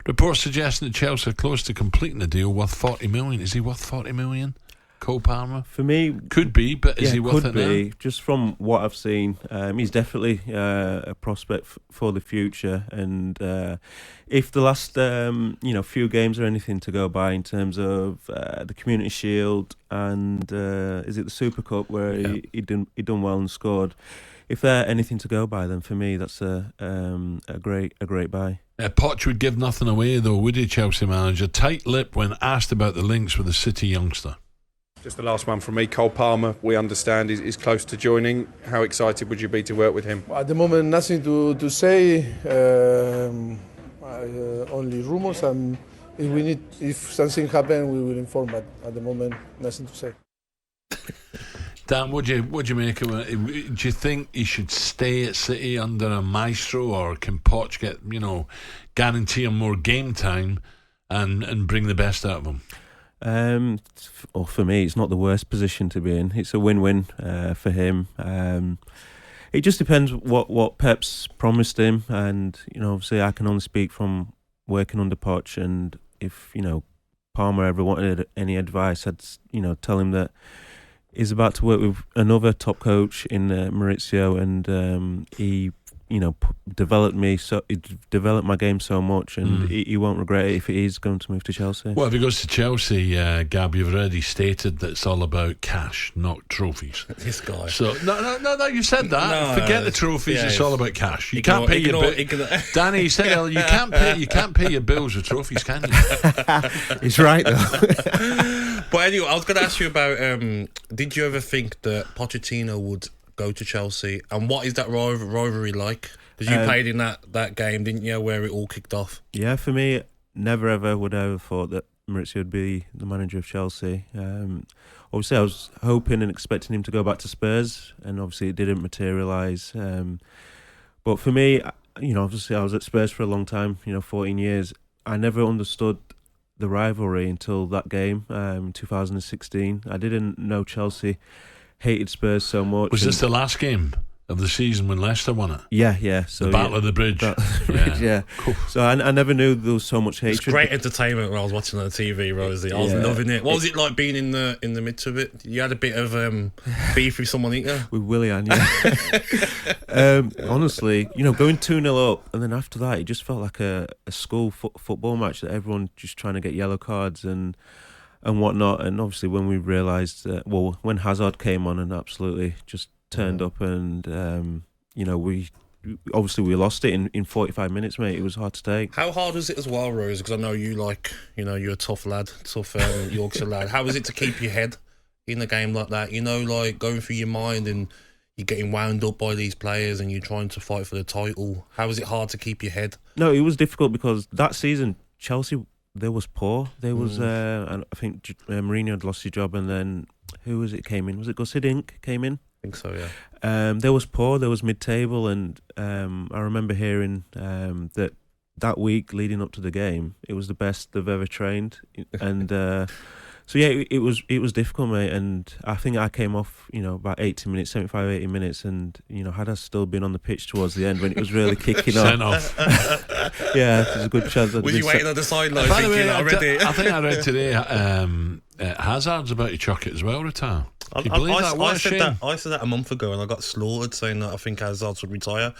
Reports suggesting that Chelsea are close to completing a deal worth 40 million. Is he worth 40 million? Cole Palmer? For me, could be, but is he worth it be. now? Just from what I've seen, he's definitely a prospect for the future. And if the last few games are anything to go by in terms of the Community Shield and is it the Super Cup where he done well and scored? If they're anything to go by, then for me that's a great buy. Poch would give nothing away though, would he, Chelsea manager? Tight-lipped when asked about the links with the City youngster. Just the last one from me. Cole Palmer, we understand, is close to joining. How excited would you be to work with him? At the moment, nothing to say. Only rumours, and if something happens, we will inform. But at the moment, nothing to say. Dan, what do you make of it? Do you think he should stay at City under a maestro, or can Poch get guarantee him more game time and bring the best out of him? For me, it's not the worst position to be in. It's a win-win for him. It just depends what Pep's promised him, and obviously I can only speak from working under Poch. And if Palmer ever wanted any advice, I'd tell him that he's about to work with another top coach in Maurizio, and he developed my game so much, and he won't regret it if he is going to move to Chelsea. Well, if he goes to Chelsea, Gabby, you've already stated that it's all about cash, not trophies. This guy. So no, you said that. No, forget the trophies. yeah, it's all about cash. You can't pay your bills. Danny, you said earlier, you can't pay your bills with trophies, can you? He's right though. But anyway, I was going to ask you about. Did you ever think that Pochettino would go to Chelsea, and what is that rivalry like? Because you played in that game, didn't you, where it all kicked off? Yeah, for me, never ever would I have thought that Maurizio would be the manager of Chelsea. Obviously I was hoping and expecting him to go back to Spurs, and obviously it didn't materialise. But for me, obviously I was at Spurs for a long time, 14 years. I never understood the rivalry until that game in 2016. I didn't know Chelsea hated Spurs so much. Was this the last game of the season when Leicester won it? Yeah. So the Battle of the Bridge. Yeah. Cool. So I never knew there was so much hatred. It's great entertainment when I was watching on the TV, Rosie. I was loving it. What was it like being in the midst of it? You had a bit of beef with someone, didn't you? With Willian, yeah. Honestly, going 2-0 up, and then after that, it just felt like a school football match that everyone just trying to get yellow cards and whatnot. And obviously when we realised when Hazard came on and absolutely just turned up, and we lost it in 45 minutes, mate. It was hard to take. How hard was it as well, Rose? Because I know you you're a tough lad, tough Yorkshire lad. How was it to keep your head in a game like that? Going through your mind, and you're getting wound up by these players and you're trying to fight for the title. How was it hard to keep your head? No, it was difficult because that season Chelsea, they was poor. There was, I think Mourinho had lost his job, and then who was it came in? Was it Gus Hiddink came in? I think so, yeah. There was poor, there was mid-table, and I remember hearing that week leading up to the game, it was the best they've ever trained, and so yeah, it was difficult, mate. And I think I came off, about 80 minutes, 75, 80 minutes, and had I still been on the pitch towards the end when it was really kicking off. Yeah, there's a good chance. Was you waiting on the sideline By the way, I think I read today Hazard's about to chuck it as well, retire. Can you believe that? What a shame. I said that a month ago, and I got slaughtered saying that I think Hazard would retire.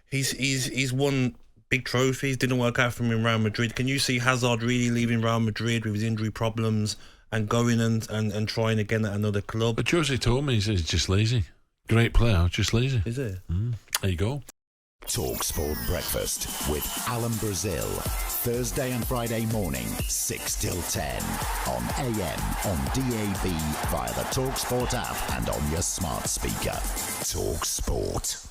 He's won big trophies, didn't work out for him in Real Madrid. Can you see Hazard really leaving Real Madrid with his injury problems and going and trying again at another club? But Jose told me he's just lazy. Great player, just lazy. Is it? There you go. talkSPORT Breakfast with Alan Brazil. Thursday and Friday morning, 6 till 10. On AM, on DAB, via the talkSPORT app and on your smart speaker. talkSPORT.